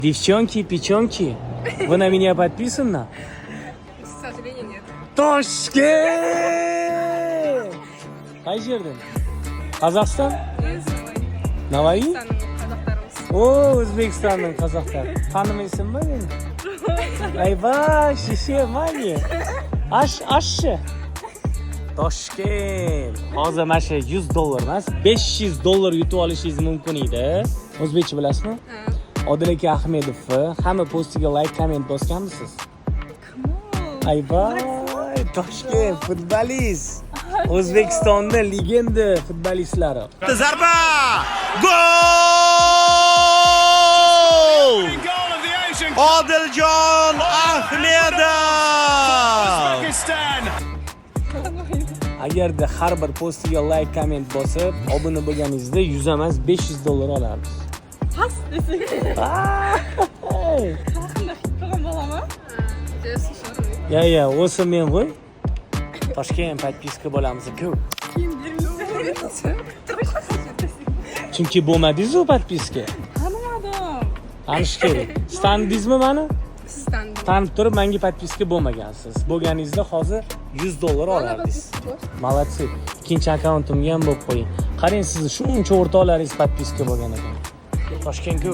Девчонки, печенки, вы на меня подписаны? К сожалению, нет. Toshkent! Qaysi yerdan? Qozog'iston? Navoiy? Qazoqlarimiz. O, O'zbekistonning qozoqlari. Tanimaysanmi meni? Ayba, shishe, mani. Ashshi. Toshkent. Hozir mana shu $100 emas, $500 yutib olishingiz mumkin edi. O'zbekcha bilasizmi? Odil aka Ahmedovni hamma postiga like, komment bosganmisiz? Ayba, Toshkent futbolist. O'zbekistonda legenda futbolistlari. Zarba! Gol! Odiljon Ahmedov! Agarda har bir postiga like, komment bosib, obuna bo'lganingizda 100 emas, $500 olamiz. Has desek. Hey. Qanday hit qilgan bo'laman? Ya, o'zi men qo'y. Toshkent podpiska bo'lamiz-ku. Keyin bermaysan. Chunki bo'lmadingiz-ku podpiska. Tanimadim. Tanish kerak. Standingizmi meni? Sizdan. Tanib turib, menga podpiska bo'lmagansiz. Bo'lganingizda hozir $100 olardingiz. Молодцы. Ikkinchi akkauntimga ham bo'lib qo'ying. Qarang, sizni shuncha o'rtoqlaringiz podpiska bo'lgan ekan. Toshkent-ku.